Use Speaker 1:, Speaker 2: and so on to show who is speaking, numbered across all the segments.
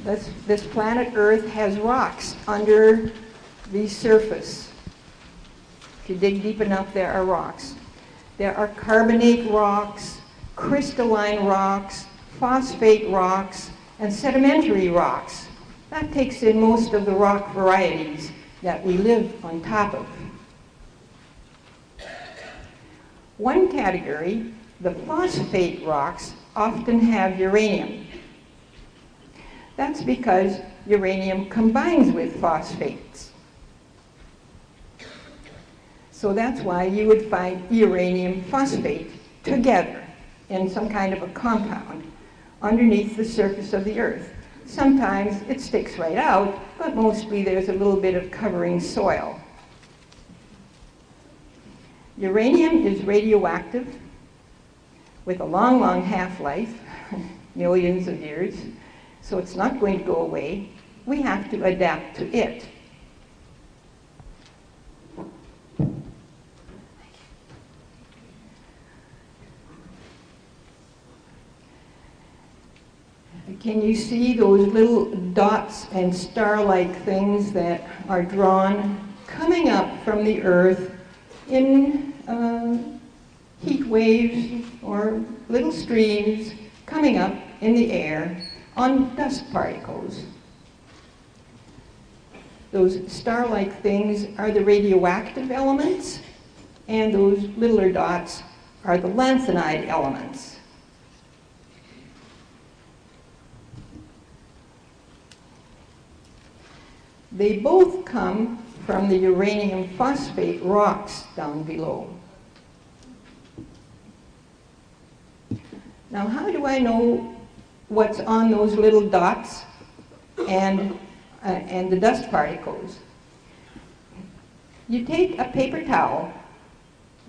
Speaker 1: This planet Earth has rocks under the surface. If you dig deep enough, there are rocks. There are carbonate rocks, crystalline rocks, phosphate rocks, and sedimentary rocks. That takes in most of the rock varieties that we live on top of. One category, the phosphate rocks, often have uranium. That's because uranium combines with phosphates. So that's why you would find uranium phosphate together in some kind of a compound underneath the surface of the Earth. Sometimes it sticks right out, but mostly there's a little bit of covering soil. Uranium is radioactive with a long, long half-life, millions of years, so it's not going to go away. We have to adapt to it. Can you see those little dots and star-like things that are drawn coming up from the Earth in heat waves or little streams coming up in the air on dust particles? Those star-like things are the radioactive elements, and those littler dots are the lanthanide elements. They both come from the uranium phosphate rocks down below. Now, how do I know what's on those little dots and the dust particles? You take a paper towel,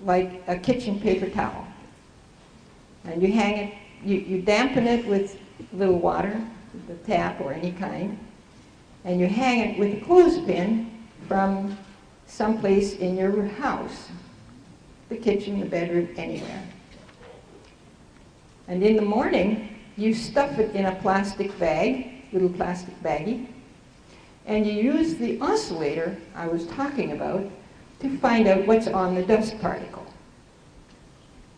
Speaker 1: like a kitchen paper towel, and you hang it, you dampen it with a little water, the tap or any kind, and you hang it with a clothespin from someplace in your house, the kitchen, the bedroom, anywhere. And in the morning, you stuff it in a plastic bag, little plastic baggie, and you use the oscillator I was talking about to find out what's on the dust particle.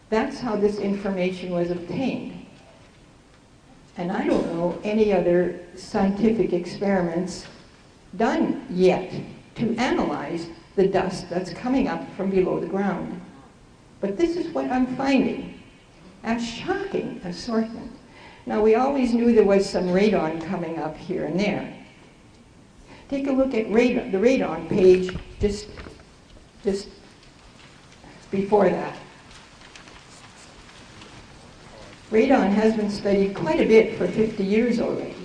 Speaker 1: That's how this information was obtained. And I don't know any other scientific experiments done yet to analyze the dust that's coming up from below the ground. But this is what I'm finding. A shocking assortment. Now, we always knew there was some radon coming up here and there. Take a look at radon, the radon page just before that. Radon has been studied quite a bit for 50 years already.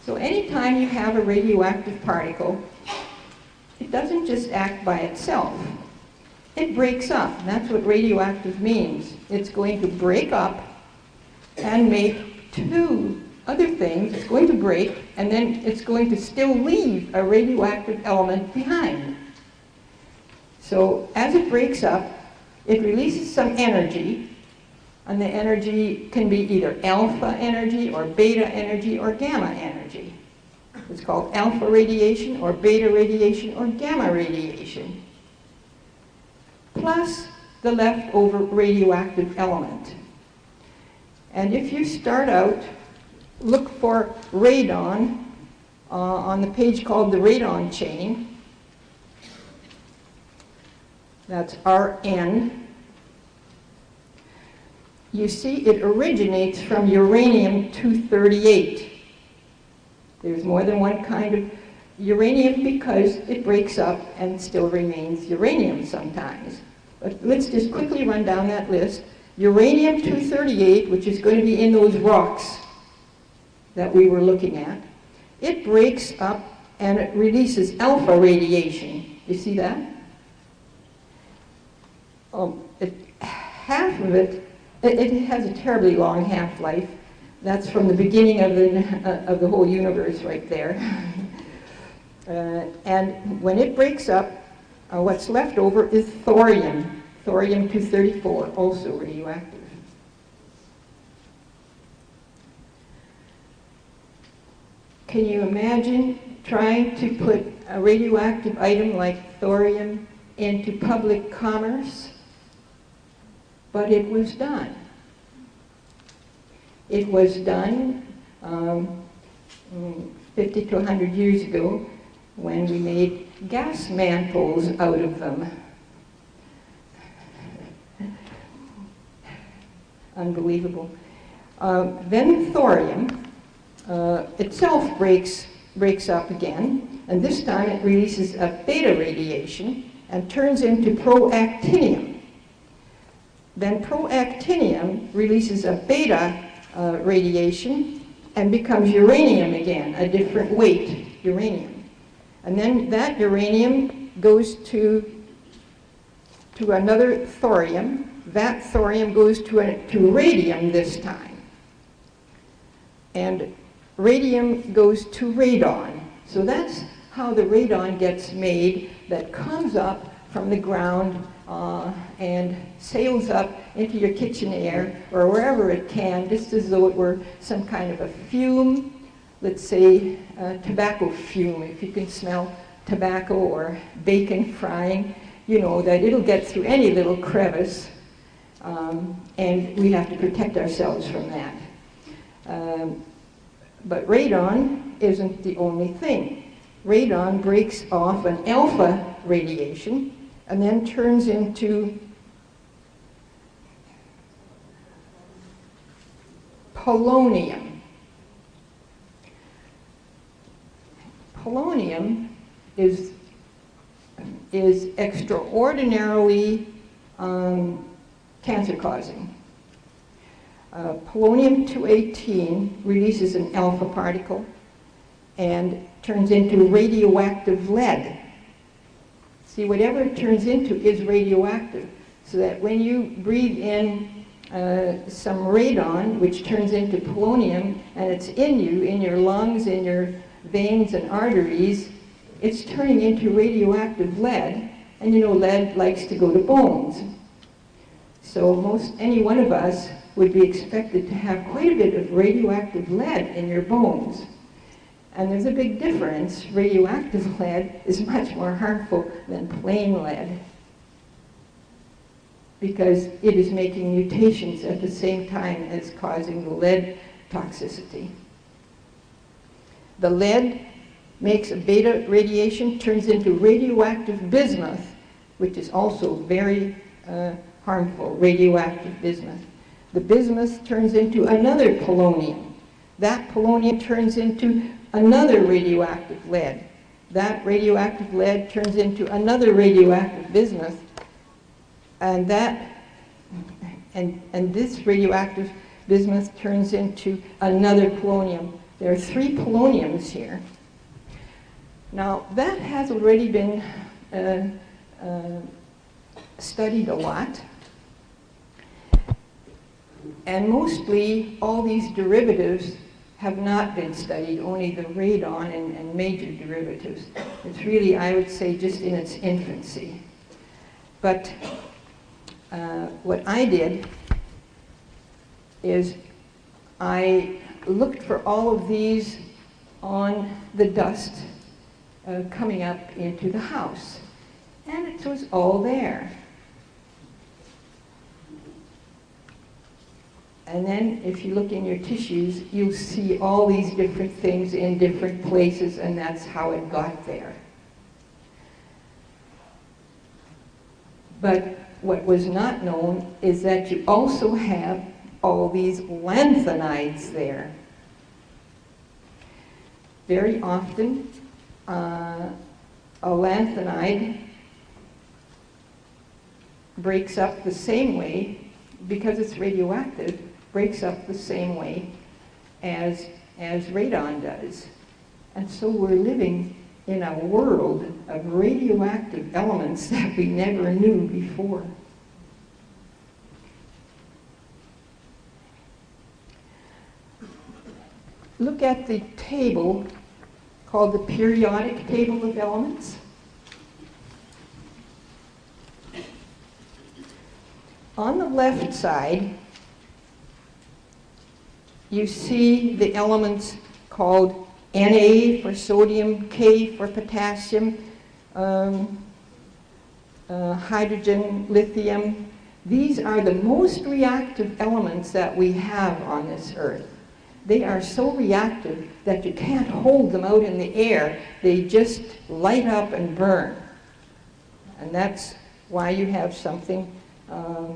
Speaker 1: So anytime you have a radioactive particle, it doesn't just act by itself. It breaks up. And that's what radioactive means. It's going to break up and make two other things. It's going to break, and then it's going to still leave a radioactive element behind. So as it breaks up, it releases some energy, and the energy can be either alpha energy or beta energy or gamma energy. It's called alpha radiation or beta radiation or gamma radiation, plus the leftover radioactive element. And if you start out, look for radon on the page called the radon chain. That's Rn. You see it originates from uranium-238. There's more than one kind of uranium because it breaks up and still remains uranium sometimes. But let's just quickly run down that list. Uranium-238, which is going to be in those rocks that we were looking at, it breaks up and it releases alpha radiation. You see that? Half of it has a terribly long half-life. That's from the beginning of the whole universe right there. And when it breaks up, what's left over is thorium, thorium-234, also radioactive. can you imagine trying to put a radioactive item like thorium into public commerce? But it was done. It was done 50 to 100 years ago when we made gas mantles out of them. Unbelievable. Then thorium itself breaks up again, and this time it releases a beta radiation and turns into proactinium. Then proactinium releases a beta radiation and becomes uranium again, a different weight uranium. And then that uranium goes to another thorium. That thorium goes to radium this time. And radium goes to radon. So that's how the radon gets made, that comes up from the ground and sails up into your kitchen air or wherever it can, just as though it were some kind of a fume, let's say tobacco fume. If you can smell tobacco or bacon frying, you know that it'll get through any little crevice, and we have to protect ourselves from that. But radon isn't the only thing. Radon breaks off an alpha radiation and then turns into polonium. Polonium is extraordinarily cancer-causing. Polonium-218 releases an alpha particle and turns into radioactive lead. See, whatever it turns into is radioactive, so that when you breathe in some radon, which turns into polonium, and it's in you, in your lungs, in your veins and arteries, it's turning into radioactive lead, and you know lead likes to go to bones. So any one of us would be expected to have quite a bit of radioactive lead in your bones. And there's a big difference. Radioactive lead is much more harmful than plain lead, because it is making mutations at the same time as causing the lead toxicity. The lead makes a beta radiation, turns into radioactive bismuth, which is also very harmful, radioactive bismuth. The bismuth turns into another polonium. That polonium turns into another radioactive lead. That radioactive lead turns into another radioactive bismuth, and this radioactive bismuth turns into another polonium. There are 3 poloniums here. Now, that has already been studied a lot, and mostly all these derivatives have not been studied, only the radon and major derivatives. It's really, I would say, just in its infancy. But what I did is I looked for all of these on the dust coming up into the house, and it was all there. And then if you look in your tissues, you'll see all these different things in different places, and that's how it got there. But what was not known is that you also have all these lanthanides there. Very often, a lanthanide breaks up the same way, because it's radioactive, breaks up the same way as radon does. And so we're living in a world of radioactive elements that we never knew before. Look at the table called the periodic table of elements. On the left side, you see the elements called Na for sodium, K for potassium, hydrogen, lithium. These are the most reactive elements that we have on this earth. They are so reactive that you can't hold them out in the air. They just light up and burn. And that's why you have something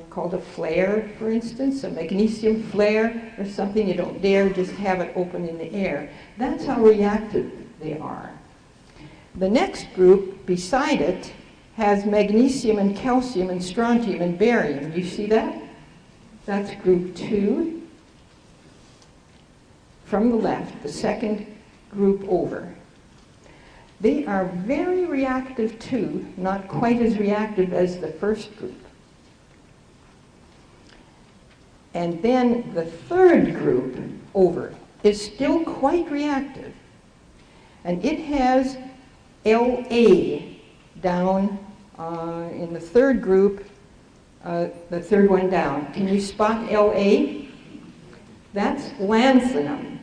Speaker 1: called a flare, for instance, a magnesium flare or something. You don't dare just have it open in the air. That's how reactive they are. The next group beside it has magnesium and calcium and strontium and barium. Do you see that? That's group 2. From the left, the second group over. They are very reactive too, not quite as reactive as the first group. And then the third group over is still quite reactive. And it has La down in the third group, the third one down. Can you spot La? That's lanthanum.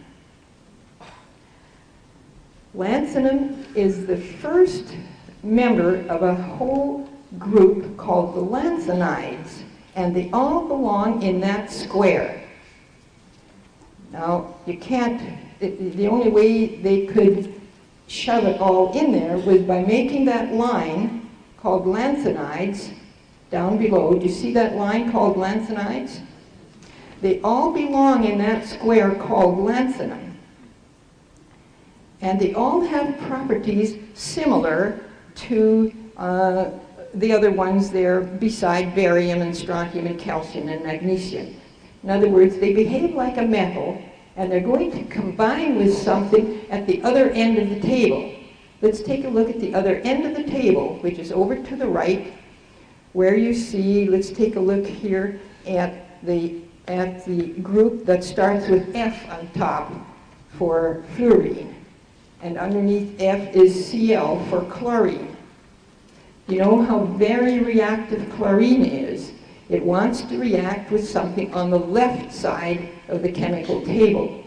Speaker 1: Lanthanum is the first member of a whole group called the lanthanides, and they all belong in that square. Now, you can't, the only way they could shove it all in there was by making that line called lanthanides down below. Do you see that line called lanthanides? They all belong in that square called lanthanum. And they all have properties similar to the other ones there beside barium and strontium and calcium and magnesium. In other words, they behave like a metal, and they're going to combine with something at the other end of the table. Let's take a look at the other end of the table, which is over to the right, where you see, let's take a look here at the group that starts with F on top for fluorine. And underneath F is Cl for chlorine. You know how very reactive chlorine is. It wants to react with something on the left side of the chemical table.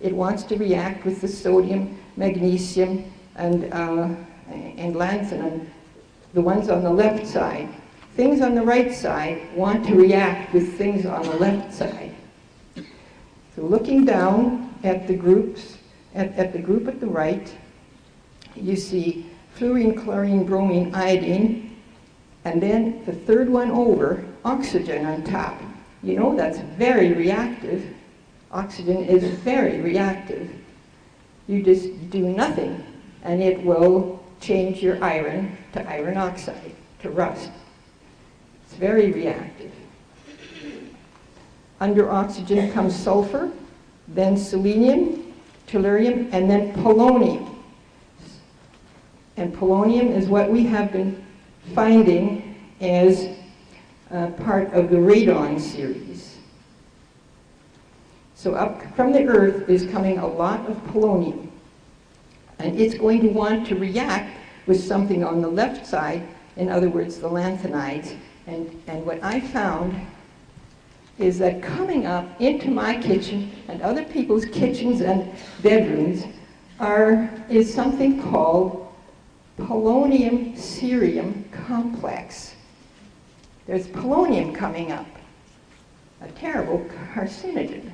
Speaker 1: It wants to react with the sodium, magnesium, and lanthanum, the ones on the left side. Things on the right side want to react with things on the left side. So looking down at the groups, at the group at the right, you see fluorine, chlorine, bromine, iodine, and then the third one over, oxygen on top. You know that's very reactive. Oxygen is very reactive. You just do nothing, and it will change your iron to iron oxide, to rust. It's very reactive. Under oxygen comes sulfur, then selenium, tellurium, and then polonium. And polonium is what we have been finding as part of the radon series. So up from the Earth is coming a lot of polonium. And it's going to want to react with something on the left side, in other words, the lanthanides. And what I found is that coming up into my kitchen and other people's kitchens and bedrooms is something called polonium-cerium complex. There's polonium coming up, a terrible carcinogen.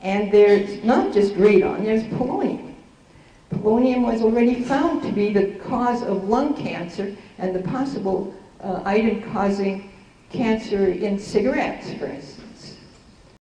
Speaker 1: And there's not just radon, there's polonium. Polonium was already found to be the cause of lung cancer and the possible item causing cancer in cigarettes, for instance.